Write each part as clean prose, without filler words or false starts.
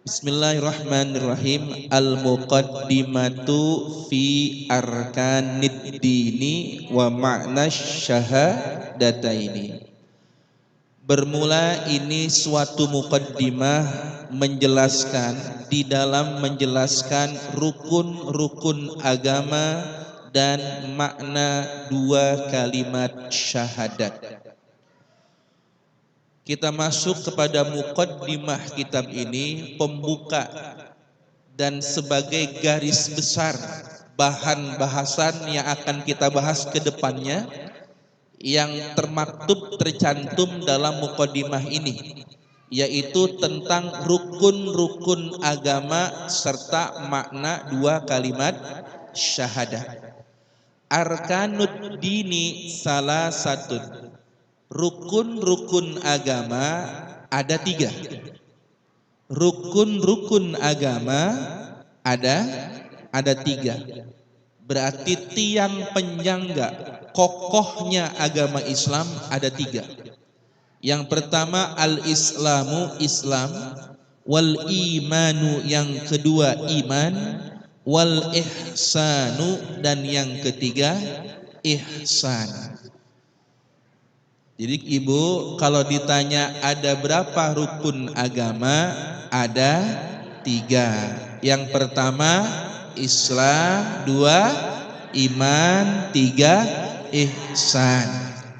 Bismillahirrahmanirrahim. Al-muqaddimatu fi arkanid dini wa ma'na syahadataini. Bermula ini suatu muqaddimah menjelaskan di dalam menjelaskan rukun-rukun agama dan makna dua kalimat syahadat. Kita masuk kepada muqaddimah kitab ini, pembuka dan sebagai garis besar bahan bahasan yang akan kita bahas ke depannya, yang tercantum dalam muqaddimah ini, yaitu tentang rukun-rukun agama serta makna dua kalimat syahadat. Arkanud dini salah satu. Rukun-rukun agama ada tiga. Rukun-rukun agama ada tiga. Berarti tiang penyangga kokohnya agama Islam ada tiga. Yang pertama al-islamu, Islam. Wal imanu, yang kedua iman. Wal ihsanu, dan yang ketiga ihsan. Jadi ibu, kalau ditanya ada berapa rukun agama, ada tiga. Yang pertama Islam, dua iman, tiga ihsan.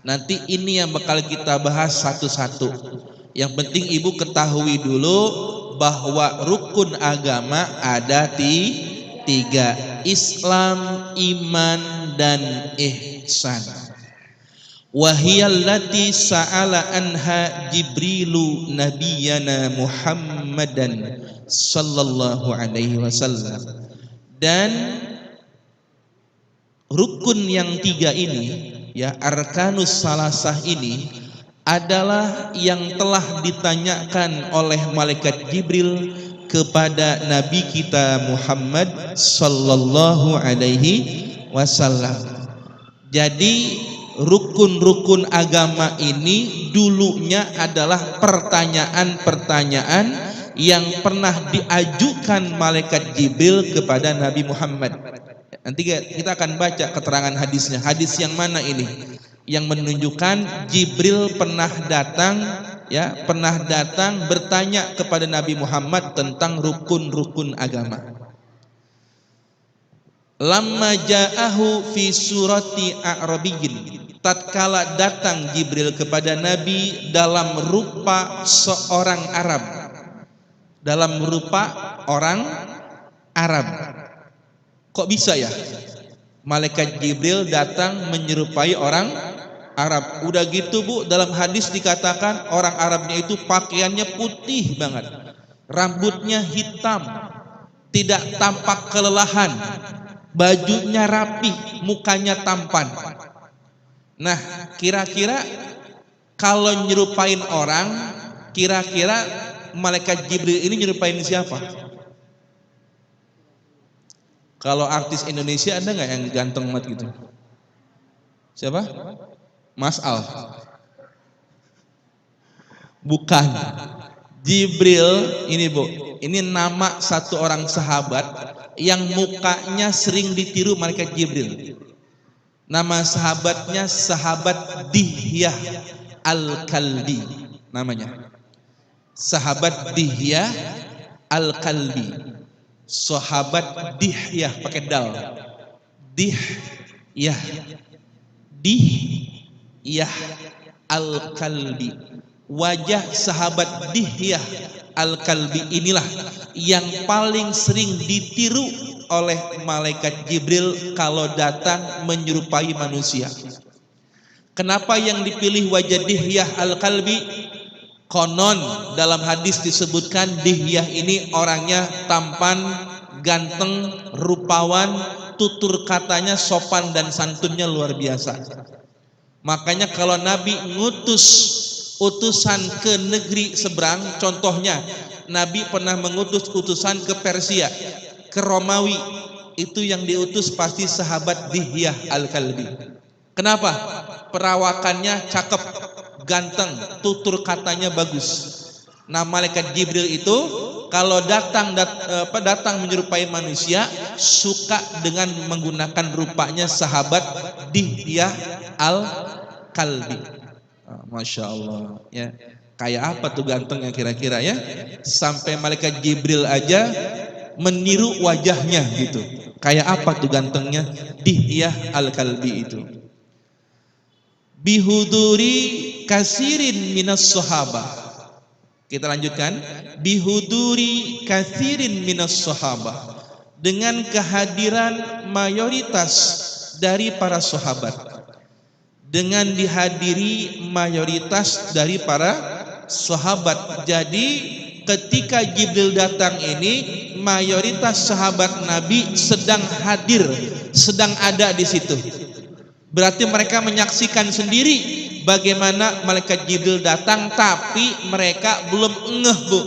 Nanti ini yang bakal kita bahas satu-satu. Yang penting ibu ketahui dulu bahwa rukun agama ada tiga: Islam, iman, dan ihsan. Wahiyallati sa'ala anha Jibrilu nabiyana Muhammadan sallallahu alaihi wasallam. Dan rukun yang tiga ini, ya, arkanus salasah ini adalah yang telah ditanyakan oleh malaikat Jibril kepada Nabi kita Muhammad sallallahu alaihi wasallam. Jadi rukun-rukun agama ini dulunya adalah pertanyaan-pertanyaan yang pernah diajukan malaikat Jibril kepada Nabi Muhammad. Nanti kita akan baca keterangan hadisnya. Hadis yang mana ini? Yang menunjukkan Jibril pernah datang bertanya kepada Nabi Muhammad tentang rukun-rukun agama. Lamma ja'ahu fi surati a'rabiyyin, tatkala datang Jibril kepada Nabi dalam rupa seorang Arab, dalam rupa orang Arab. Kok bisa ya malaikat Jibril datang menyerupai orang Arab? Udah gitu bu, dalam hadis dikatakan orang Arabnya itu pakaiannya putih banget, rambutnya hitam, tidak tampak kelelahan, bajunya rapi, mukanya tampan. Nah, kira-kira kalau nyerupain orang, kira-kira malaikat Jibril ini nyerupain siapa? Kalau artis Indonesia ada nggak yang ganteng banget gitu? Siapa? Mas Al? Bukan. Jibril ini bu, ini nama satu orang sahabat yang mukanya sering ditiru malaikat Jibril. Nama sahabatnya sahabat Dihyah Al-Kalbi namanya. Sahabat Dihyah Al-Kalbi. Sahabat Dihyah pakai dal. Dihyah Al-Kalbi. Wajah sahabat Dihyah Al-Kalbi inilah yang paling sering ditiru oleh malaikat Jibril kalau datang menyerupai manusia. Kenapa yang dipilih wajah Dihyah Al-Kalbi? Konon dalam hadis disebutkan Dihyah ini orangnya tampan, ganteng, rupawan, tutur katanya sopan dan santunnya luar biasa. Makanya kalau Nabi ngutus utusan ke negeri seberang, contohnya Nabi pernah mengutus utusan ke Persia, ke Romawi, itu yang diutus pasti sahabat Dihyah Al-Kalbi. Kenapa? Perawakannya cakep, ganteng, tutur katanya bagus. Nah malaikat Jibril itu kalau datang menyerupai manusia, suka dengan menggunakan rupanya sahabat Dihyah al-Kalbi. Masya Allah ya. Kayak apa tuh gantengnya kira-kira ya? Sampai malaikat Jibril aja meniru wajahnya gitu. Kayak apa tuh gantengnya Dihyah al-Kalbi itu? Bihuduri kasirin minas sahabah. Kita lanjutkan. Bihuduri kasirin minas sahabah. Dengan kehadiran mayoritas dari para sahabat. Dengan dihadiri mayoritas dari para sahabat. Jadi ketika Jibril datang ini, mayoritas sahabat Nabi sedang hadir, sedang ada di situ. Berarti mereka menyaksikan sendiri bagaimana malaikat Jibril datang, tapi mereka belum ngeh, Bu.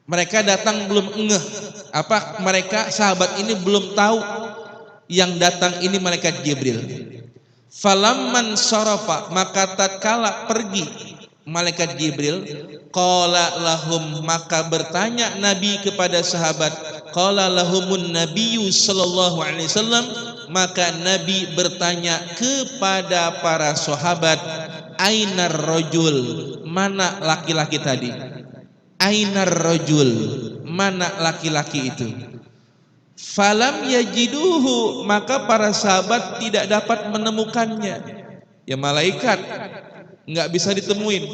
Mereka datang belum ngeh. Apa mereka sahabat ini belum tahu yang datang ini malaikat Jibril. Falamman sarafa, maka tatkala pergi malaikat Jibril, qala lahum, maka bertanya Nabi kepada sahabat, qala lahumun nabiyyu sallallahu alaihi wasallam, maka Nabi bertanya kepada para sahabat, ainar rajul, mana laki-laki tadi? Ainar rajul, mana laki-laki itu? Falam yajiduhu, maka para sahabat tidak dapat menemukannya. Ya malaikat nggak bisa ditemuin.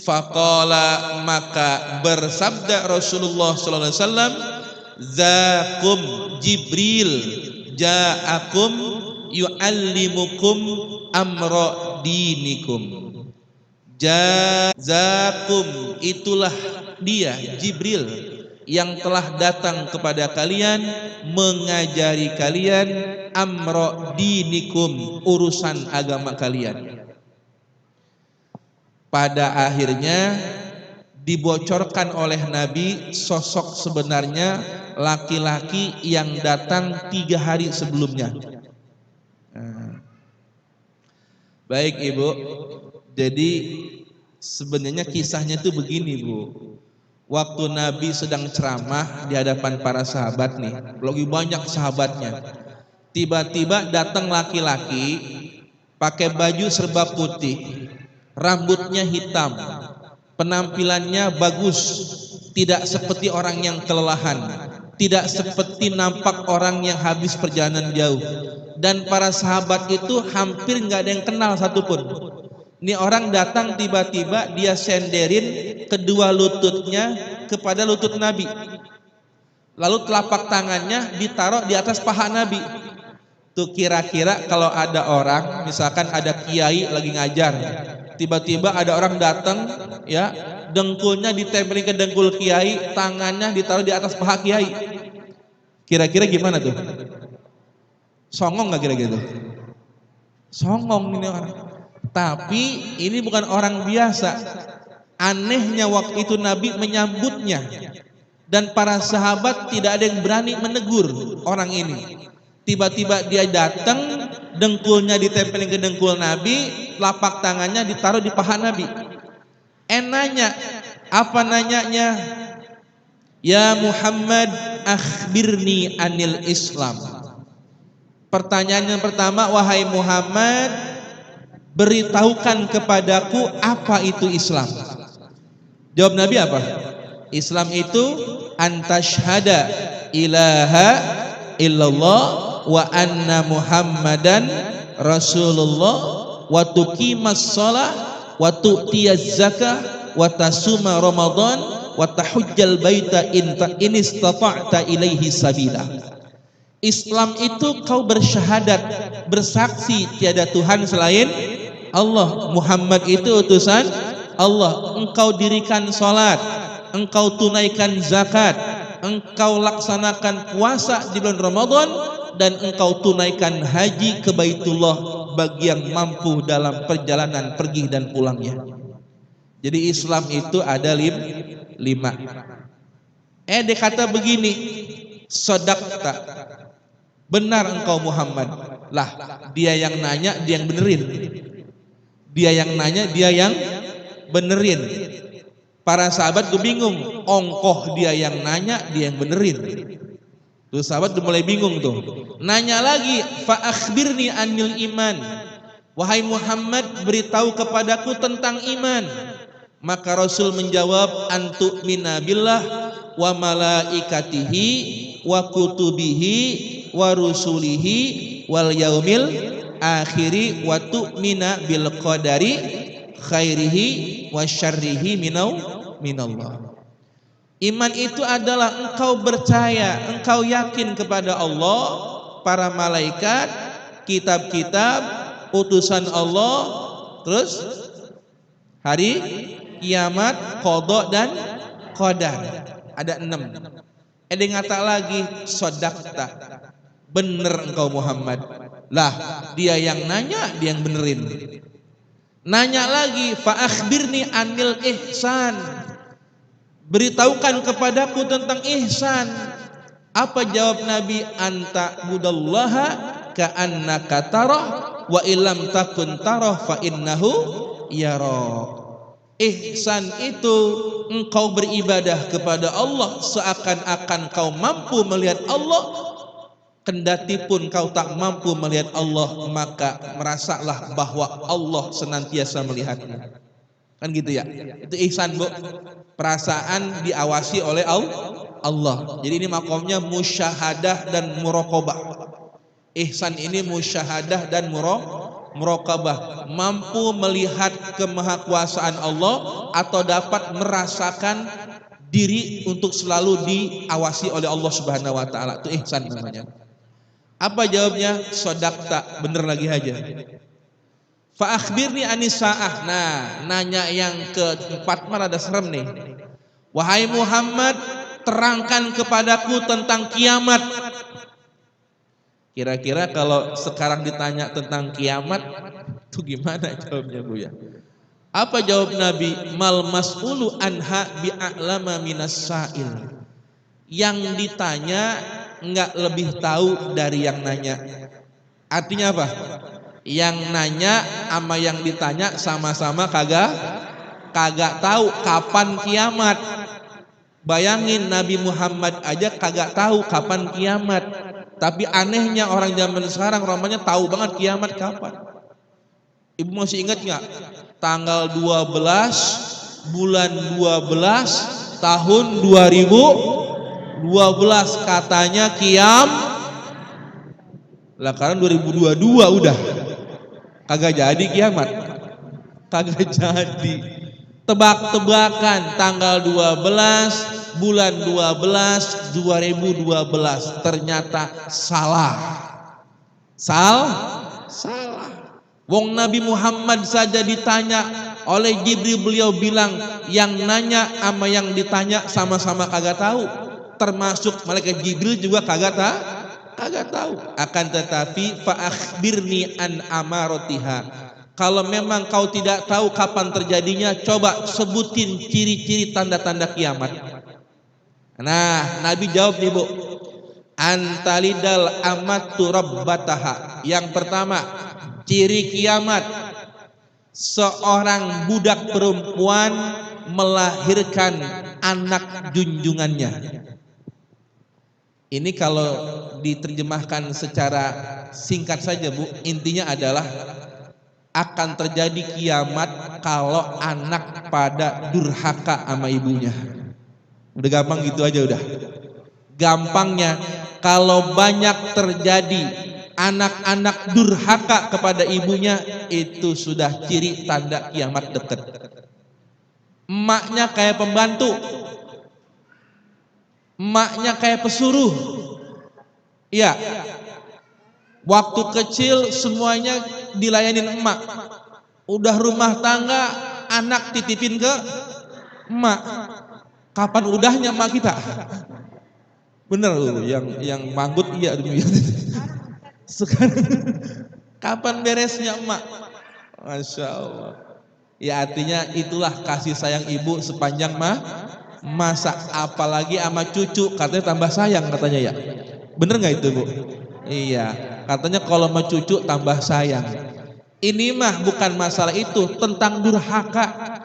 Faqala, maka bersabda Rasulullah sallallahu alaihi wasallam, zakum Jibril ja'akum yu'allimukum amra dinikum. Zakum, itulah dia Jibril yang telah datang kepada kalian mengajari kalian amra dinikum, urusan agama kalian. Pada akhirnya dibocorkan oleh Nabi sosok sebenarnya laki-laki yang datang 3 hari sebelumnya. Baik Ibu, jadi sebenarnya kisahnya itu begini Bu. Waktu Nabi sedang ceramah di hadapan para sahabat nih, lagi banyak sahabatnya. Tiba-tiba datang laki-laki pakai baju serba putih, rambutnya hitam, penampilannya bagus, tidak seperti orang yang kelelahan, tidak seperti nampak orang yang habis perjalanan jauh. Dan para sahabat itu hampir nggak ada yang kenal satupun. Ini orang datang tiba-tiba dia senderin kedua lututnya kepada lutut Nabi. Lalu telapak tangannya ditaruh di atas paha Nabi. Tuh kira-kira kalau ada orang, misalkan ada kiai lagi ngajar, tiba-tiba ada orang datang ya, dengkulnya ditempelin ke dengkul kiai, tangannya ditaruh di atas paha kiai. Kira-kira gimana tuh? Songong nggak kira-kira tuh? Songong ini orang. Tapi ini bukan orang biasa. Anehnya waktu itu Nabi menyambutnya, dan para sahabat tidak ada yang berani menegur orang ini. Tiba-tiba dia datang, dengkulnya ditempelin ke dengkul Nabi, telapak tangannya ditaruh di paha Nabi. Nanya, apa nanyanya? Ya Muhammad, akhbirni anil Islam. Pertanyaan yang pertama, wahai Muhammad, beritahukan kepadaku apa itu Islam. Jawab Nabi apa? Islam itu antashhada ilaha illallah wa anna Muhammadan Rasulullah wa tuqimas shalah wa tu'tiyaz zakah wa tasuma Ramadan wa tahujjal baita in istata'ta ilaihi sabila. Islam itu kau bersyahadat, bersaksi tiada Tuhan selain Allah, Muhammad itu utusan Allah, engkau dirikan salat, engkau tunaikan zakat, engkau laksanakan puasa di bulan Ramadan, dan engkau tunaikan haji ke Baitullah bagi yang mampu dalam perjalanan pergi dan pulangnya. Jadi Islam itu ada 5. Dia kata begini, sodakta, benar engkau Muhammad. Lah, dia yang nanya, dia yang benerin. Dia yang nanya, dia yang benerin. Para sahabat tuh bingung, ongkoh dia yang nanya, dia yang benerin. Tuh sahabat tuh mulai bingung tuh. Nanya lagi, fa akhbirni anil iman. Wahai Muhammad, beritahu kepadaku tentang iman. Maka Rasul menjawab, antu'mina billah wa malaikatihi wa kutubihi wa rusulihi wal yaumil akhiri wa tu'mina bil qadari khairihi wa syarrihi minallah. Iman itu adalah engkau percaya, engkau yakin kepada Allah, para malaikat, kitab-kitab, utusan Allah, terus hari kiamat, qada dan qadar. Ada 6. Ada ngata lagi, sodakta, bener engkau Muhammad. Lah, dia yang nanya, dia yang benerin. Nanya lagi, fa akhbirni anil ihsan. Beritahukan kepadaku tentang ihsan. Apa jawab Nabi? Anta budallaha ka'annaka tarah wa illam takun tarah fa innahu yara. Ihsan itu engkau beribadah kepada Allah seakan-akan kau mampu melihat Allah. Kendati pun kau tak mampu melihat Allah, maka merasalah bahwa Allah senantiasa melihatmu. Kan gitu ya. Itu ihsan, Bu. Perasaan diawasi oleh Allah. Jadi ini makomnya musyahadah dan muraqabah. Ihsan ini musyahadah dan muraqabah. Mampu melihat kemahakuasaan Allah atau dapat merasakan diri untuk selalu diawasi oleh Allah Subhanahu wa taala. Itu ihsan namanya. Apa jawabnya? Sodakta, bener lagi aja. Fa akhbirni anis saah. Nah, nanya yang keempat malah ada serem nih. Wahai Muhammad, terangkan kepadaku tentang kiamat. Kira-kira kalau sekarang ditanya tentang kiamat, itu gimana jawabnya, Bu ya? Apa jawab Nabi? Mal mas'ulu anha bi'a'lama minas sa'il. Yang ditanya enggak lebih tahu dari yang nanya. Artinya apa? Yang nanya sama yang ditanya sama-sama kagak tahu kapan kiamat. Bayangin Nabi Muhammad aja kagak tahu kapan kiamat. Tapi anehnya orang zaman sekarang romanya tahu banget kiamat kapan. Ibu masih ingat nggak? Tanggal 12 bulan 12 tahun 2012 katanya lah karena 2022 udah kagak jadi kiamat. Kagak jadi. Tebak-tebakan tanggal 12 bulan 12 2012 ternyata salah. Salah. Wong Nabi Muhammad saja ditanya oleh Jibril, beliau bilang yang nanya sama yang ditanya sama-sama kagak tahu. Termasuk malaikat Jibril juga kagak tahu. Akan tetapi fa akhbirni an amaratiha. Kalau memang kau tidak tahu kapan terjadinya, coba sebutin ciri-ciri tanda-tanda kiamat. Nah, Nabi jawab nih, Bu. Antalidal amatu rabbataha. Yang pertama, ciri kiamat, seorang budak perempuan melahirkan anak junjungannya. Ini kalau diterjemahkan secara singkat saja, Bu, intinya adalah akan terjadi kiamat kalau anak pada durhaka sama ibunya. Udah gampang gitu aja udah. Gampangnya kalau banyak terjadi anak-anak durhaka kepada ibunya, itu sudah ciri tanda kiamat dekat. Emaknya kayak pembantu, emaknya kayak pesuruh. Iya. Waktu kecil semuanya dilayanin emak. Udah rumah tangga, anak titipin ke emak. Kapan udahnya emak kita? Bener loh, yang manggut iya dulu. Sekarang kapan beresnya emak? Masya Allah. Ya artinya itulah kasih sayang ibu sepanjang masa, apalagi sama cucu katanya tambah sayang katanya ya. Bener nggak itu, Bu? Iya, katanya kalau sama cucu tambah sayang. Ini mah bukan masalah itu, tentang durhaka.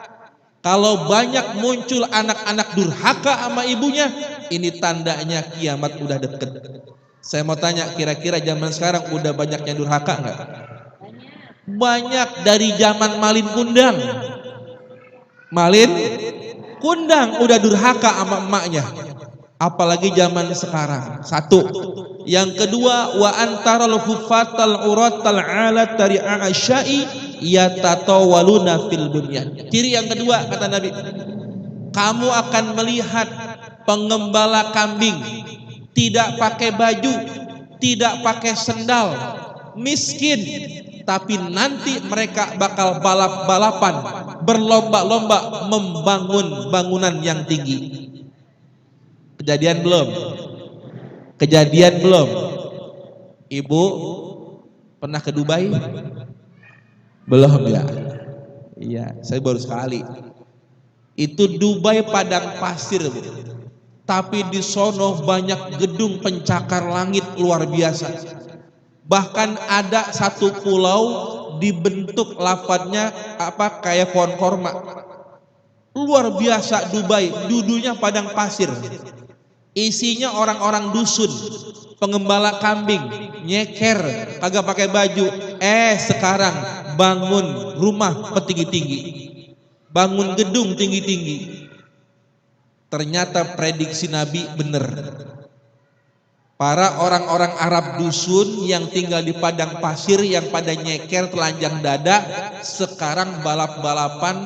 Kalau banyak muncul anak-anak durhaka sama ibunya, ini tandanya kiamat udah deket. Saya mau tanya, kira-kira zaman sekarang udah banyak yang durhaka nggak? Banyak, dari zaman Malin Kundang. Malin Kundang udah durhaka sama emaknya. Apalagi zaman sekarang. Satu. Yang kedua, wa antaral huffatal uratal alat dari a'asyai yatatawaluna fil bunyan. Ciri yang kedua kata Nabi, kamu akan melihat pengembala kambing tidak pakai baju, tidak pakai sendal, miskin, tapi nanti mereka bakal balap-balapan, berlomba-lomba membangun bangunan yang tinggi. Kejadian belum? Kejadian belum? Ibu pernah ke Dubai? Belum ya? Iya, saya baru sekali. Itu Dubai padang pasir, Bu. Tapi di sono banyak gedung pencakar langit luar biasa. Bahkan ada satu pulau dibentuk lafadznya apa kayak pohon korma. Luar biasa Dubai, dudunya padang pasir. Isinya orang-orang dusun, pengembala kambing, nyeker, kagak pakai baju. Sekarang bangun rumah petinggi-tinggi, bangun gedung tinggi-tinggi. Ternyata prediksi Nabi benar. Para orang-orang Arab dusun yang tinggal di padang pasir, yang pada nyeker telanjang dada, sekarang balap-balapan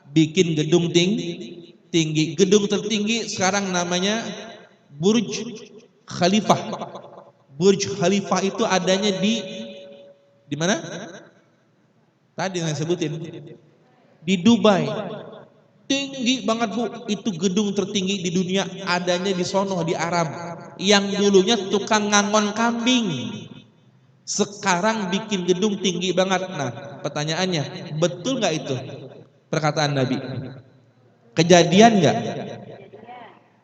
bikin gedung tinggi. Gedung tertinggi sekarang namanya Burj Khalifah. Burj Khalifah itu adanya di mana? Tadi yang saya sebutin. Di Dubai. Tinggi banget, Bu. Itu gedung tertinggi di dunia, adanya di sono, di Arab. Yang dulunya tukang ngangon kambing, sekarang bikin gedung tinggi banget. Nah, pertanyaannya, betul nggak itu perkataan Nabi? Kejadian nggak?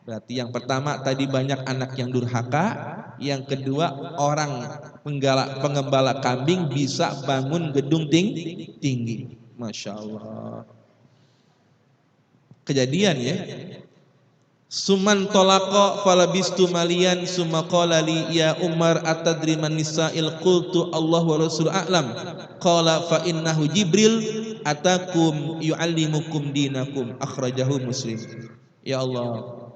Berarti yang pertama tadi banyak anak yang durhaka, yang kedua orang pengembala kambing bisa bangun gedung tinggi. Masya Allah. Kejadian ya. Suman tolako falabistu malian summa qala li ya Umar atadri man nisa'il qultu Allah wa rasul a'lam qala fa innahu Jibril atakum yu'allimukum dinakum akhrajahu Muslim. Ya Allah,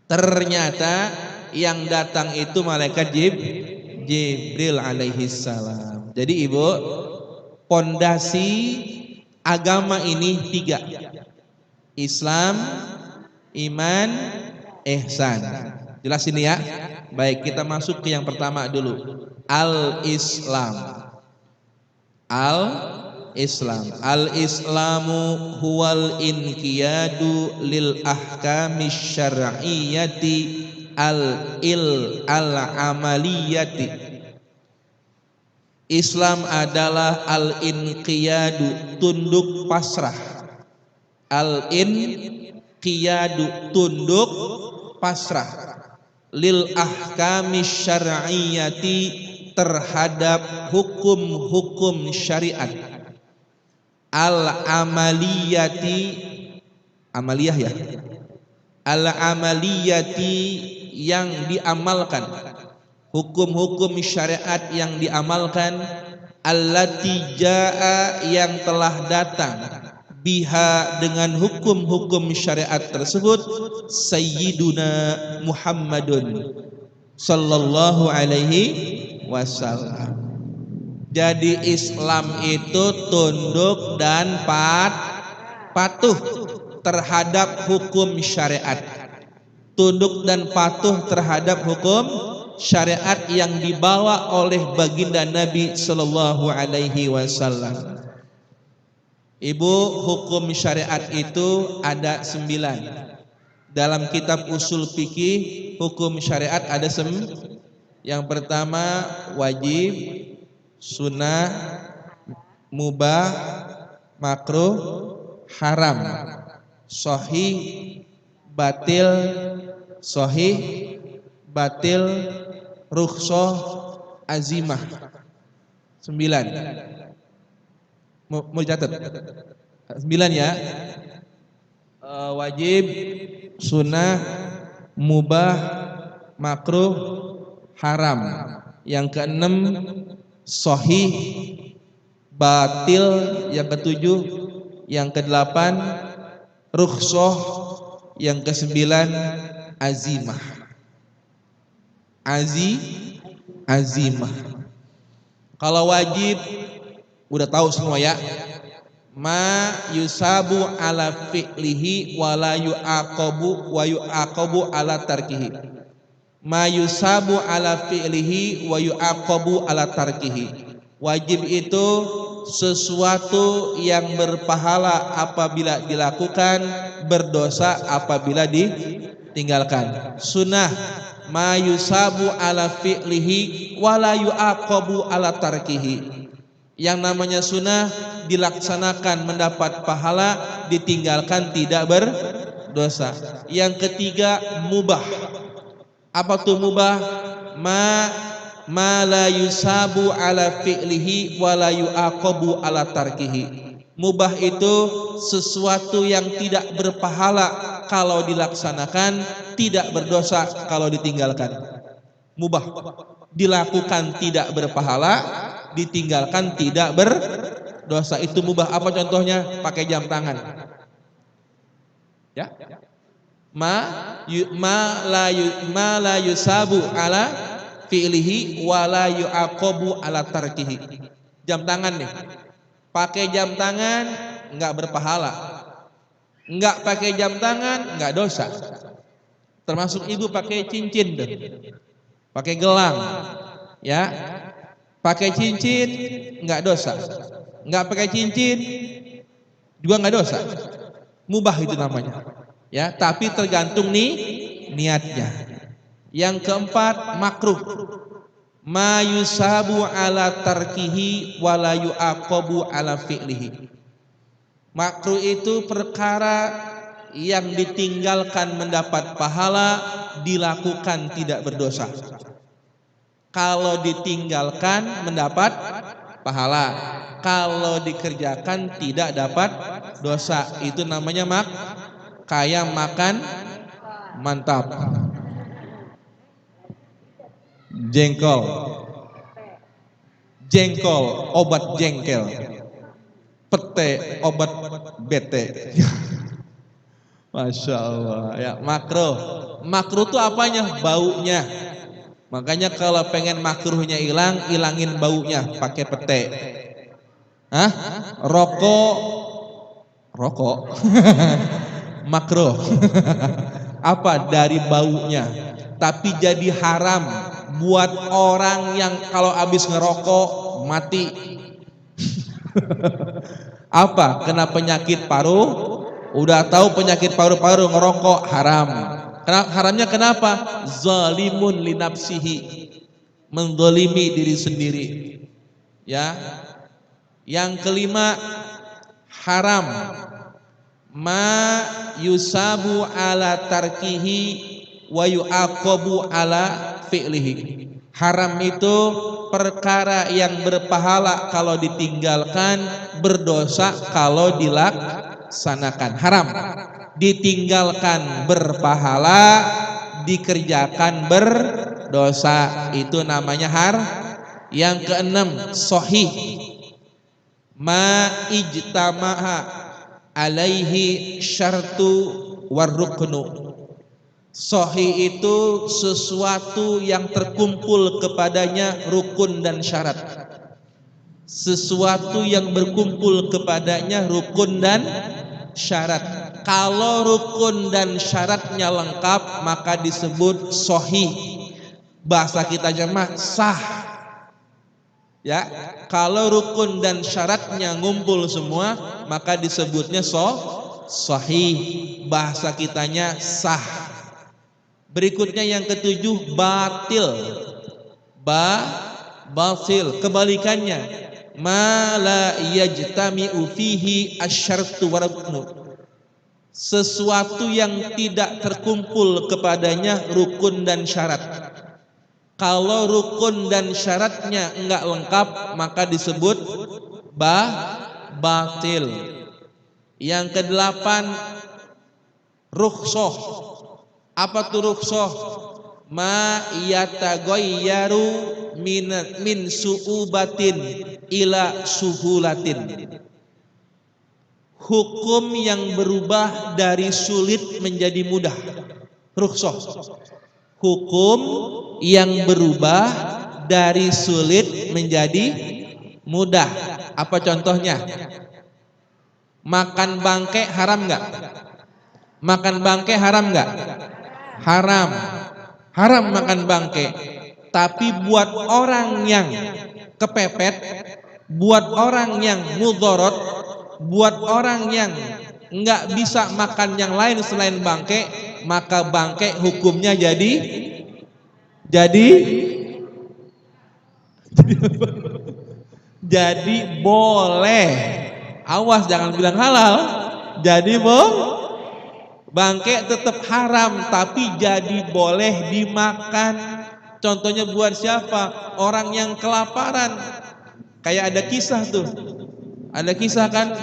ternyata yang datang itu malaikat Jibril alaihi salam. Jadi Ibu, pondasi agama ini 3. Islam, iman, ihsan. Jelas ini ya? Baik, kita masuk ke yang pertama dulu. Al-Islam. Al-Islam. Al-Islamu huwal inqiyadu lil ahkami syar'iyyati al-amaliyati. Islam adalah al-inqiyadu, tunduk pasrah. Al-inqiyadu, tunduk pasrah, lil ahkami syar'iyyati, terhadap hukum-hukum syariat, al-amaliyati, amaliyah ya, al-amaliyati, yang diamalkan, hukum-hukum syariat yang diamalkan, allati jaa, yang telah datang, biha, dengan hukum-hukum syariat tersebut, Sayyiduna Muhammadun sallallahu alaihi wasallam. Jadi Islam itu tunduk dan patuh terhadap hukum syariat, tunduk dan patuh terhadap hukum syariat yang dibawa oleh baginda Nabi sallallahu alaihi wasallam. Ibu, hukum syariat itu ada 9. Dalam kitab usul fikih, hukum syariat ada yang pertama wajib, sunnah, mubah, makruh, haram, sahih, batil, sahih, batil, rukhsah, azimah. 9. Mau catat? 9 ya. Wajib, sunnah, mubah, makruh, haram. Yang keenam sahih, batil. Yang ketujuh, yang kedelapan rukhsah, yang kesembilan azimah. Azimah. Kalau wajib udah tahu semua ya. Ma yusabu ala fi'lihi wa la yu'aqabu wa yu'aqabu ala tarkihi. Ma yusabu ala fi'lihi wa yu'aqabu ala tarkihi. Wajib itu sesuatu yang berpahala apabila dilakukan, berdosa apabila ditinggalkan. Sunnah ma yusabu ala fi'lihi wa la yu'aqabu ala tarkihi. Yang namanya sunnah dilaksanakan mendapat pahala, ditinggalkan tidak berdosa. Yang ketiga mubah. Apa tuh mubah? Ma la yusabu ala fi'lihi wa la yu'aqabu ala tarkihi. Mubah itu sesuatu yang tidak berpahala kalau dilaksanakan, tidak berdosa kalau ditinggalkan. Mubah, dilakukan tidak berpahala, ditinggalkan tidak berdosa. Itu mubah. Apa contohnya? Pakai jam tangan. Ya. Ma la yusabu ala fi'lihi wa la yu'aqabu ala tarkihi. Jam tangan nih. Pakai jam tangan enggak berpahala. Enggak pakai jam tangan enggak dosa. Termasuk ibu pakai cincin tuh. Pakai gelang. Ya. Pakai cincin enggak dosa. Enggak pakai cincin juga enggak dosa. Mubah itu namanya. Ya, tapi tergantung nih niatnya. Yang keempat makruh. Ma yusabu ala tarkihi wa la yu'aqabu ala fi'lihi. Makruh itu perkara yang ditinggalkan mendapat pahala, dilakukan tidak berdosa. Kalau ditinggalkan mendapat pahala, kalau dikerjakan tidak dapat dosa. Itu namanya kayak makan mantap. Jengkol obat jengkel. Pete obat bete. Masya Allah ya. Makruh itu apanya? Baunya. Makanya kalau pengen makruhnya hilang, hilangin baunya pakai pete. Rokok makruh. Apa? Dari baunya. Tapi jadi haram buat orang yang kalau habis ngerokok mati. Apa? Kena penyakit paru. Udah tahu penyakit paru-paru, ngerokok haram. Haramnya kenapa? Zalimun li nafsihi, menzalimi diri sendiri. Ya. Yang kelima haram ma yusabu ala tarkihi wa yu'aqabu ala fi'lihi. Haram itu perkara yang berpahala kalau ditinggalkan, berdosa kalau dilaksanakan. Haram. Ditinggalkan berpahala, dikerjakan berdosa. Itu namanya Yang keenam sahih. Ma ijtama'a alaihi syartu warruknu. Sahih itu sesuatu yang terkumpul kepadanya rukun dan syarat. Sesuatu yang berkumpul kepadanya rukun dan syarat. Kalau rukun dan syaratnya lengkap maka disebut sahih. Bahasa kita mah sah. Ya, kalau rukun dan syaratnya ngumpul semua maka disebutnya sahih. Bahasa kitanya sah. Berikutnya yang ketujuh batil. Batil kebalikannya. Ma la yajtami'u fihi asyartu waruknu. Sesuatu yang tidak terkumpul kepadanya rukun dan syarat. Kalau rukun dan syaratnya enggak lengkap maka disebut batil. Yang kedelapan rukhsah. Apa tuh rukhsah? Ma yataghayyaru min su'ubatin ila suhulatin. Hukum yang berubah dari sulit menjadi mudah. Rukhsah. Hukum yang berubah dari sulit menjadi mudah. Apa contohnya? Makan bangkai haram nggak? Makan bangkai haram nggak? Haram. Haram makan bangkai. Tapi buat orang yang kepepet, buat orang yang mudorot, buat orang yang nggak bisa makan yang lain selain bangkai, maka bangkai hukumnya jadi boleh. Awas jangan bilang halal. Jadi bangkai tetap haram tapi jadi boleh dimakan. Contohnya buat siapa? Orang yang kelaparan. Kayak ada kisah tuh. Ada kisah kan,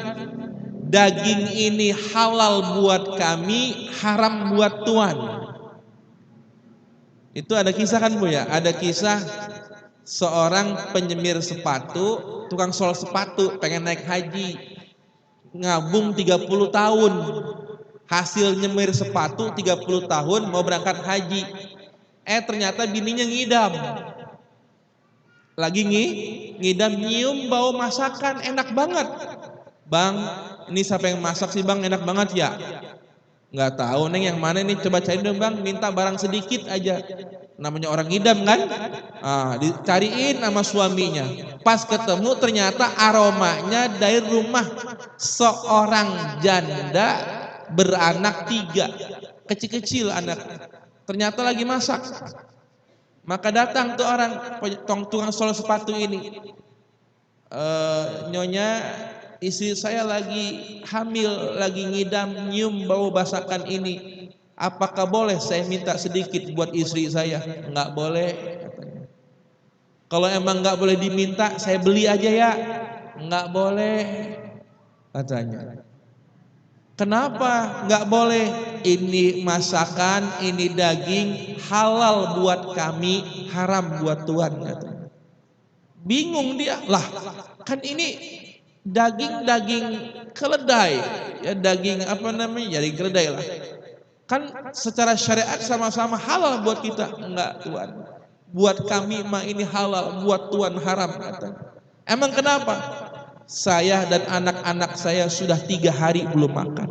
daging ini halal buat kami, haram buat tuan. Itu ada kisah kan Bu ya? Ada kisah seorang penyemir sepatu, tukang sol sepatu, pengen naik haji, ngabung 30 tahun, hasil nyemir sepatu 30 tahun mau berangkat haji. Ternyata bininya ngidam, lagi ngidam, nyium bau masakan enak banget. Bang, ini siapa yang masak sih bang, enak banget ya? Nggak tahu neng yang mana nih, coba cari dong bang, minta barang sedikit aja. Namanya orang ngidam kan, dicariin sama suaminya. Pas ketemu ternyata aromanya dari rumah seorang janda beranak 3, kecil-kecil anak, ternyata lagi masak. Maka datang tuh orang tukang sol sepatu ini, nyonya, istri saya lagi hamil, lagi ngidam, nyium bau masakan ini. Apakah boleh saya minta sedikit buat istri saya? Enggak boleh katanya. Kalau emang enggak boleh diminta, saya beli aja ya. Enggak boleh katanya. Kenapa enggak boleh? Ini masakan, ini daging halal buat kami, haram buat tuan katanya. Bingung dia, lah kan ini daging keledai, ya daging apa namanya, jadi keledai lah. Kan secara syariat sama-sama halal buat kita. Enggak tuan, buat kami mah ini halal, buat tuan haram katanya. Emang kenapa? Saya dan anak-anak saya sudah 3 hari belum makan.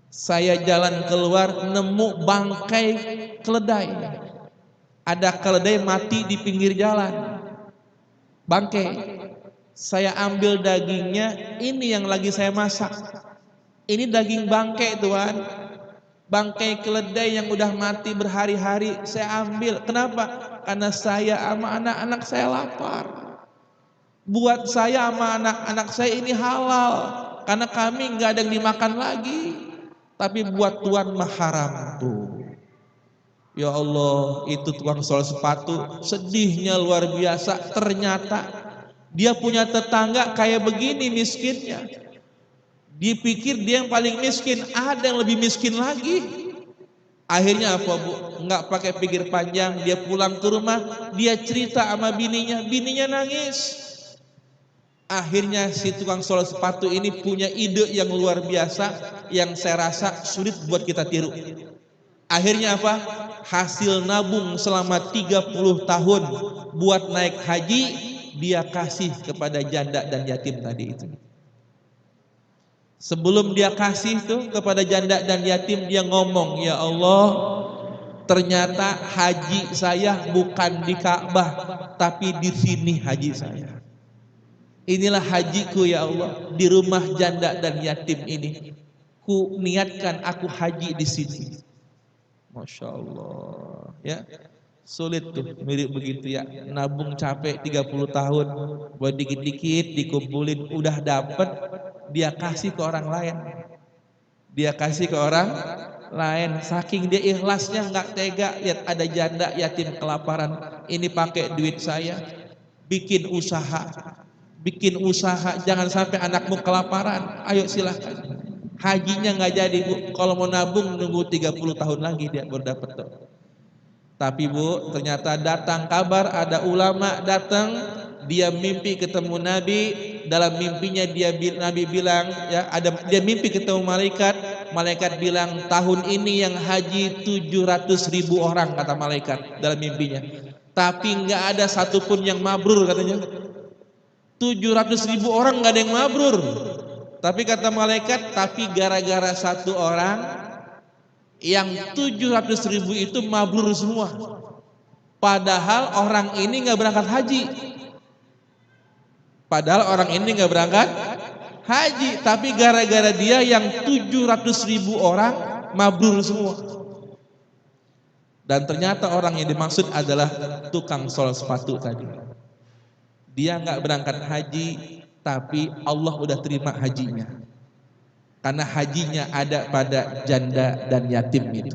Saya jalan keluar nemu bangkai keledai. Ada keledai mati di pinggir jalan, bangkai. Saya ambil dagingnya, ini yang lagi saya masak. Ini daging bangkai tuan, bangkai keledai yang udah mati berhari-hari saya ambil. Kenapa? Karena saya sama anak-anak saya lapar. Buat saya sama anak-anak saya ini halal, karena kami nggak ada yang dimakan lagi. Tapi buat tuan mah haram tuh. Ya Allah, itu tukang sol sepatu sedihnya luar biasa. Ternyata dia punya tetangga kayak begini miskinnya. Dipikir dia yang paling miskin, ada yang lebih miskin lagi. Akhirnya apa Bu? Nggak pakai pikir panjang, dia pulang ke rumah, dia cerita sama bininya, bininya nangis. Akhirnya si tukang sol sepatu ini punya ide yang luar biasa, yang saya rasa sulit buat kita tiru. Akhirnya apa? Hasil nabung selama 30 tahun buat naik haji, dia kasih kepada janda dan yatim tadi itu. Sebelum dia kasih tuh kepada janda dan yatim, dia ngomong, ya Allah, ternyata haji saya bukan di Ka'bah, tapi di sini haji saya. Inilah hajiku ya Allah, di rumah janda dan yatim ini. Ku niatkan aku haji di sini. Masya Allah, ya. Sulit tuh mirip begitu ya, nabung capek 30 tahun buat dikit-dikit dikumpulin, udah dapet, dia kasih ke orang lain. Dia kasih ke orang lain, saking dia ikhlasnya, nggak tega lihat ada janda yatim kelaparan, ini pakai duit saya bikin usaha, jangan sampai anakmu kelaparan, ayo silahkan. Hajinya nggak jadi Bu. Kalau mau nabung nunggu 30 tahun lagi dia baru dapat tuh. Tapi Bu, ternyata datang kabar ada ulama datang, dia mimpi ketemu Nabi, dalam mimpinya Nabi bilang ya, dia mimpi ketemu malaikat, malaikat bilang tahun ini yang haji 700.000 orang kata malaikat dalam mimpinya. Tapi nggak ada satupun yang mabrur katanya. 700.000 orang nggak ada yang mabrur. Tapi kata malaikat, tapi gara-gara satu orang yang 700.000 itu mabrur semua. Padahal orang ini nggak berangkat haji. Padahal orang ini nggak berangkat haji, tapi gara-gara dia yang 700.000 orang mabrur semua. Dan ternyata orang yang dimaksud adalah tukang sol sepatu tadi. Dia nggak berangkat haji, tapi Allah udah terima hajinya. Karena hajinya ada pada janda dan yatim itu.